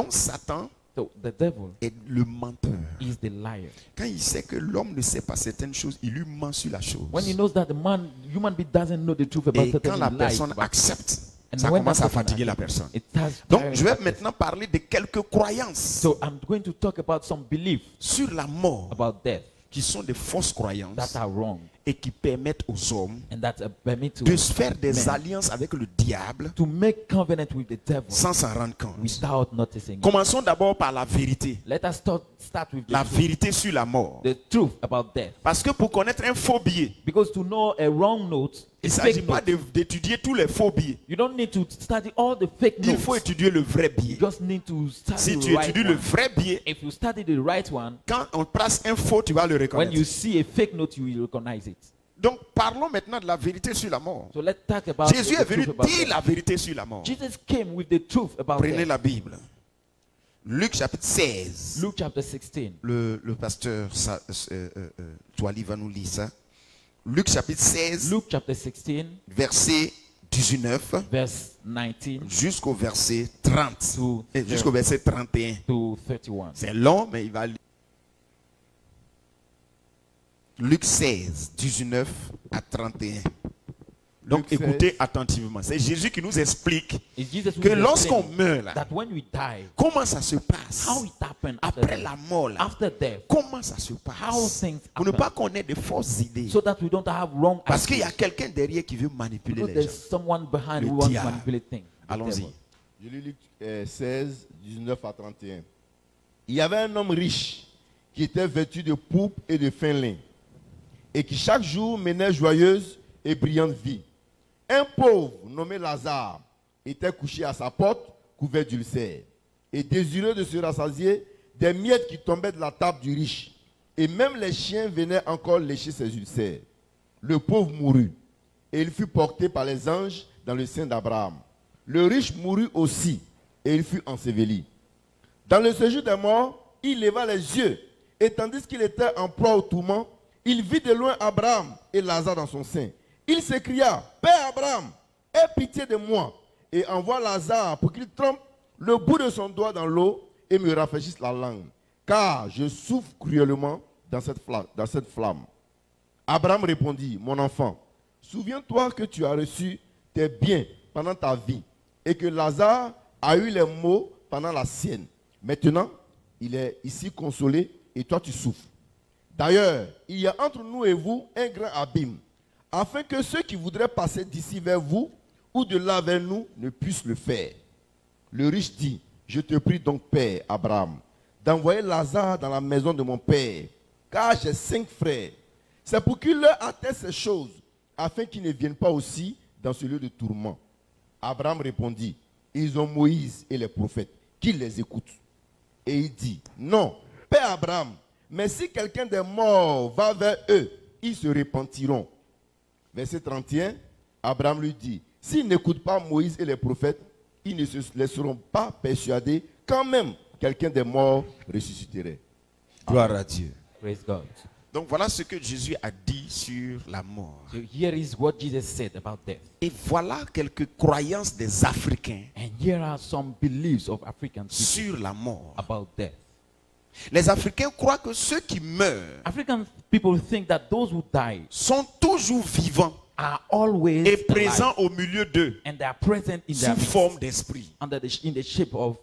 Donc Satan So the devil est le menteur. is the liar. Quand il sait que l'homme ne sait pas certaines choses, il lui ment sur la chose. When he knows that the human being doesn't know the truth about Et certain quand la lies personne about it. accepte, And ça when commence that à person fatiguer la accepts, personne. it starts Donc tiring je vais that person. maintenant parler de quelques croyances So I'm going to talk about some beliefs sur la mort about death qui sont des fausses croyances that are wrong et qui permettent aux hommes and that permit de se faire des men alliances avec le diable to make covenant with the devil sans s'en rendre compte. without noticing it. Commençons d'abord par la vérité. Let us start with La vérité sur la mort. the truth about death. Parce que pour connaître un faux billet, Because to know a wrong note, il ne a s'agit fake pas note, d'étudier tous les faux billets. you don't need to study all the fake Il faut notes. étudier le vrai billet. You just need to study Si the tu right étudies le one. vrai billet, If you study the right one, quand on place un faux, tu vas le when reconnaître. you see a fake note, you will recognize it. Donc parlons maintenant de la vérité sur la mort. So let's talk about Jésus the est venu truth about dire death. la vérité sur la mort. Jesus came with the truth about Prenez death. la Bible. Luc chapitre 16. Luke chapter 16. Le pasteur Toali va nous lire ça. Luc chapitre 16, Luke chapter 16, verset 19 verse 19 jusqu'au verset 30. to, Et jusqu'au verset 31. to 31. C'est long, mais il va lire. Luc 16, 19 à 31. Donc Luc 16. écoutez attentivement. C'est Jésus qui nous explique It's Jesus who que is lorsqu'on explaining meurt, là, that when we die, comment ça se passe how it happened après la mort, là, after death, comment ça se how passe things pour ne happen, pas qu'on ait de fausses idées. so that we don't have wrong Parce qu'il y a ideas. quelqu'un derrière qui veut manipuler Because les gens. there's someone behind Le who wants to diable. manipulate things. The Allons-y. devil. Je lis Luc 16, 19 à 31. Il y avait un homme riche qui était vêtu de pourpre et de fin lin et qui chaque jour menait joyeuse et brillante vie. Un pauvre nommé Lazare était couché à sa porte, couvert d'ulcères, et désireux de se rassasier des miettes qui tombaient de la table du riche. Et même les chiens venaient encore lécher ses ulcères. Le pauvre mourut, et il fut porté par les anges dans le sein d'Abraham. Le riche mourut aussi, et il fut enseveli. Dans le séjour des morts, il leva les yeux, et tandis qu'il était en proie au tourment, il vit de loin Abraham et Lazare dans son sein. Il s'écria, « Père Abraham, aie pitié de moi, et envoie Lazare pour qu'il trempe le bout de son doigt dans l'eau et me rafraîchisse la langue, car je souffre cruellement dans cette flamme. » Abraham répondit, « Mon enfant, souviens-toi que tu as reçu tes biens pendant ta vie, et que Lazare a eu les maux pendant la sienne. Maintenant, il est ici consolé, et toi tu souffres. D'ailleurs, il y a entre nous et vous un grand abîme, afin que ceux qui voudraient passer d'ici vers vous ou de là vers nous ne puissent le faire. » Le riche dit, « Je te prie donc, Père Abraham, d'envoyer Lazare dans la maison de mon père, car j'ai 5 frères. C'est pour qu'il leur atteste ces choses, afin qu'ils ne viennent pas aussi dans ce lieu de tourment. » Abraham répondit, « Ils ont Moïse et les prophètes, qu'ils les écoutent. » Et il dit, « Non, Père Abraham, mais si quelqu'un des morts va vers eux, ils se repentiront. » Verset 31, Abraham lui dit, « S'ils n'écoutent pas Moïse et les prophètes, ils ne se laisseront pas persuader quand même quelqu'un des morts ressusciterait. » Gloire à Dieu. Praise God. Donc voilà ce que Jésus a dit sur la mort. So here is what Jesus said about death. Et voilà quelques croyances des Africains And here are some beliefs of African people sur la mort. about death. Les Africains croient que ceux qui meurent African people think that those who die sont toujours vivants are always et présents alive, au milieu d'eux and they are present in sous their midst, forme d'esprit. in the shape of